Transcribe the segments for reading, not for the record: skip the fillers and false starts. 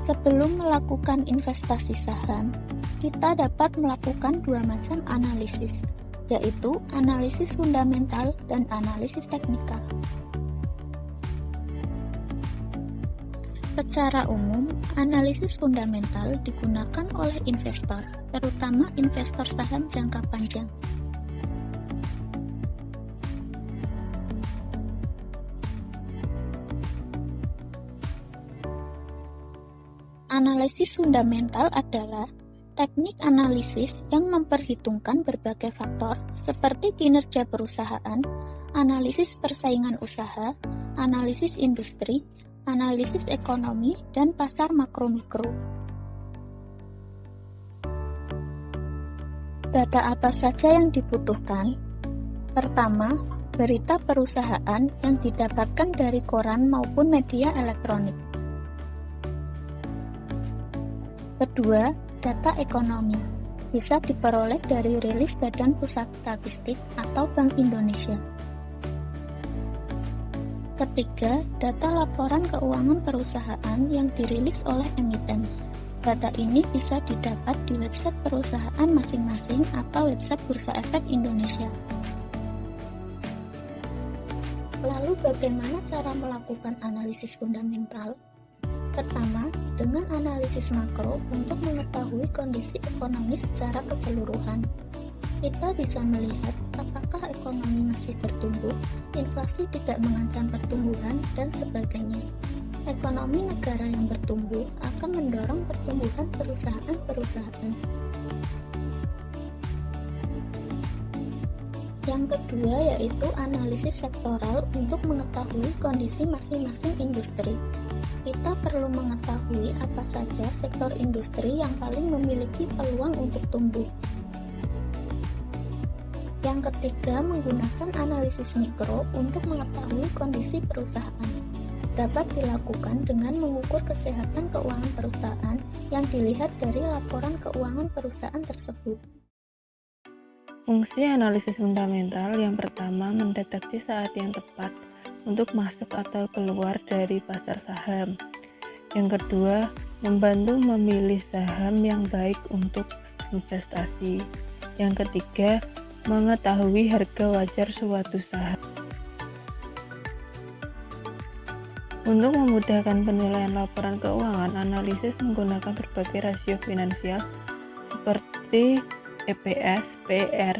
Sebelum melakukan investasi saham, kita dapat melakukan dua macam analisis, yaitu analisis fundamental dan analisis teknikal. Secara umum, analisis fundamental digunakan oleh investor, terutama investor saham jangka panjang. Analisis fundamental adalah teknik analisis yang memperhitungkan berbagai faktor seperti kinerja perusahaan, analisis persaingan usaha, analisis industri, analisis ekonomi, dan pasar makro-mikro. Data apa saja yang dibutuhkan? Pertama, berita perusahaan yang didapatkan dari koran maupun media elektronik. Kedua, data ekonomi. Bisa diperoleh dari rilis Badan Pusat Statistik atau Bank Indonesia. Ketiga, data laporan keuangan perusahaan yang dirilis oleh emiten. Data ini bisa didapat di website perusahaan masing-masing atau website Bursa Efek Indonesia. Lalu bagaimana cara melakukan analisis fundamental? Pertama, dengan analisis makro untuk mengetahui kondisi ekonomi secara keseluruhan. Kita bisa melihat apakah ekonomi masih bertumbuh, inflasi tidak mengancam pertumbuhan, dan sebagainya. Ekonomi negara yang bertumbuh akan mendorong pertumbuhan perusahaan-perusahaan. Yang kedua yaitu analisis sektoral untuk mengetahui kondisi masing-masing industri. Kita perlu mengetahui apa saja sektor industri yang paling memiliki peluang untuk tumbuh. Yang ketiga, menggunakan analisis mikro untuk mengetahui kondisi perusahaan. Dapat dilakukan dengan mengukur kesehatan keuangan perusahaan yang dilihat dari laporan keuangan perusahaan tersebut. Fungsi analisis fundamental yang pertama mendeteksi saat yang tepat untuk masuk atau keluar dari pasar saham. Yang kedua, membantu memilih saham yang baik untuk investasi. Yang ketiga, mengetahui harga wajar suatu saham. Untuk memudahkan penilaian laporan keuangan, analisis menggunakan berbagai rasio finansial seperti EPS, PR,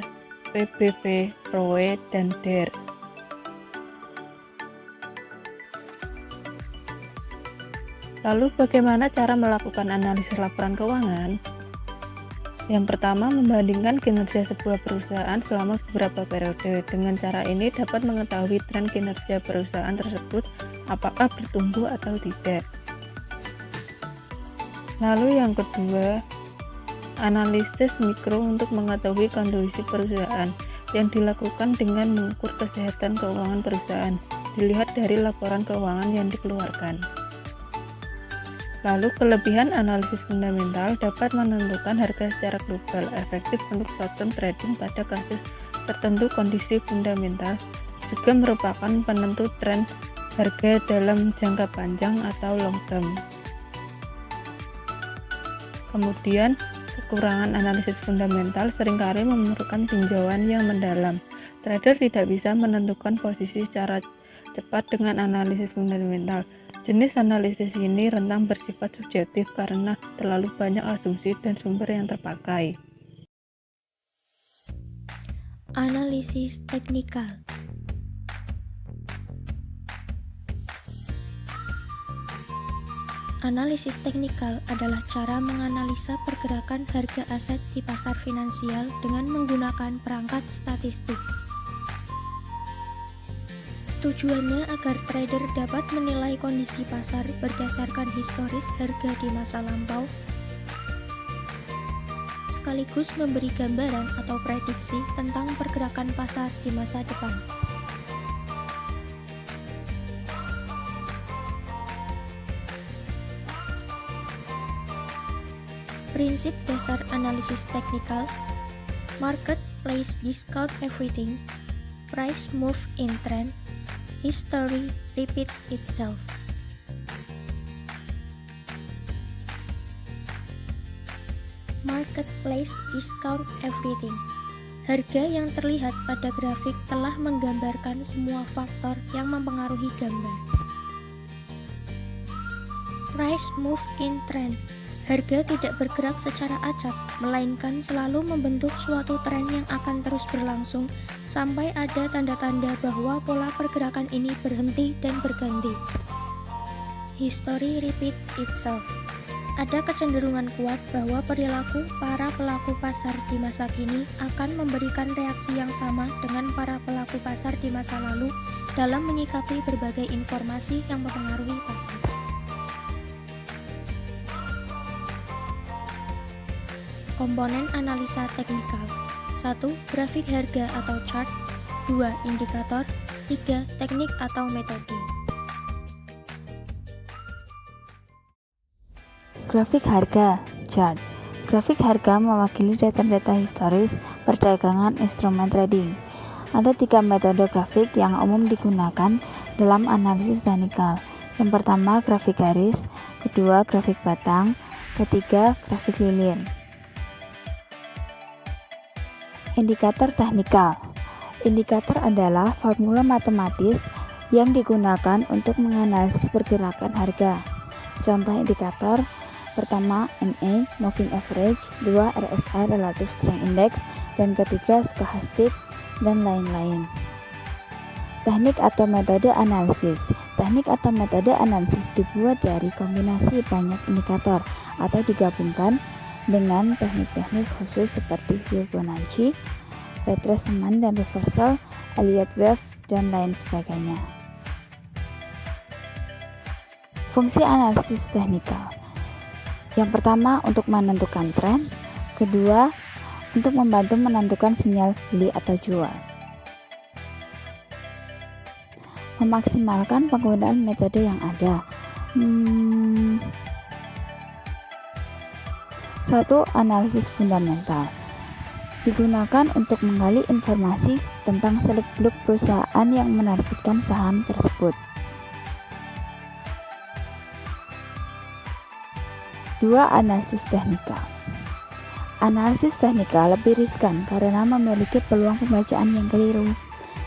PBV, ROE, dan DER. Lalu bagaimana cara melakukan analisis laporan keuangan? Yang pertama, membandingkan kinerja sebuah perusahaan selama beberapa periode. Dengan cara ini dapat mengetahui tren kinerja perusahaan tersebut apakah bertumbuh atau tidak. Lalu yang kedua, analisis mikro untuk mengetahui kondisi perusahaan yang dilakukan dengan mengukur kesehatan keuangan perusahaan, dilihat dari laporan keuangan yang dikeluarkan. Lalu kelebihan analisis fundamental dapat menentukan harga secara global, efektif untuk short-term trading pada kasus tertentu. Kondisi fundamental juga merupakan penentu tren harga dalam jangka panjang atau long term. Kemudian, kekurangan analisis fundamental seringkali memerlukan tinjauan yang mendalam. Trader tidak bisa menentukan posisi secara cepat dengan analisis fundamental. Jenis analisis ini rentan bersifat subjektif karena terlalu banyak asumsi dan sumber yang terpakai. Analisis teknikal. Analisis teknikal adalah cara menganalisa pergerakan harga aset di pasar finansial dengan menggunakan perangkat statistik. Tujuannya agar trader dapat menilai kondisi pasar berdasarkan historis harga di masa lampau, sekaligus memberi gambaran atau prediksi tentang pergerakan pasar di masa depan. Prinsip dasar analisis teknikal: market place discount everything, price move in trend, history repeats itself. marketplace discount everything. Harga yang terlihat pada grafik telah menggambarkan semua faktor yang mempengaruhi gambar. Price move in trend. Harga tidak bergerak secara acak, melainkan selalu membentuk suatu tren yang akan terus berlangsung sampai ada tanda-tanda bahwa pola pergerakan ini berhenti dan berganti. History repeats itself. Ada kecenderungan kuat bahwa perilaku para pelaku pasar di masa kini akan memberikan reaksi yang sama dengan para pelaku pasar di masa lalu dalam menyikapi berbagai informasi yang mempengaruhi pasar. Komponen analisa teknikal. 1. Grafik harga atau chart. 2. Indikator. 3. Teknik atau metode. Grafik harga, chart. Grafik harga mewakili data-data historis perdagangan instrumen trading. Ada 3 metode grafik yang umum digunakan dalam analisis teknikal. Yang pertama, grafik garis. Kedua, grafik batang. Ketiga, grafik lilin. Indikator teknikal. Indikator adalah formula matematis yang digunakan untuk menganalisis pergerakan harga. Contoh indikator: pertama, MA, Moving Average, 2, RSI, Relative Strength Index, dan ketiga, Stochastic, dan lain-lain. Teknik atau metode analisis. Teknik atau metode analisis dibuat dari kombinasi banyak indikator atau digabungkan dengan teknik-teknik khusus seperti Fibonacci, retracement dan reversal, Elliott wave, dan lain sebagainya. Fungsi analisis teknikal. Yang pertama, untuk menentukan tren. Kedua, untuk membantu menentukan sinyal beli atau jual. Memaksimalkan penggunaan metode yang ada. 1. Analisis fundamental. Digunakan untuk menggali informasi tentang seluk-beluk perusahaan yang menerbitkan saham tersebut. 2. Analisis teknikal. Analisis teknikal lebih riskan karena memiliki peluang pembacaan yang keliru,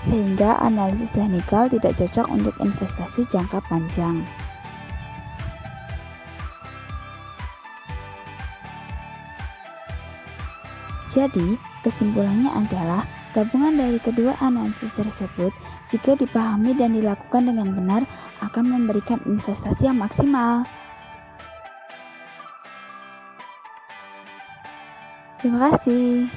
sehingga analisis teknikal tidak cocok untuk investasi jangka panjang. Jadi, kesimpulannya adalah gabungan dari kedua analisis tersebut, jika dipahami dan dilakukan dengan benar, akan memberikan investasi yang maksimal. Terima kasih.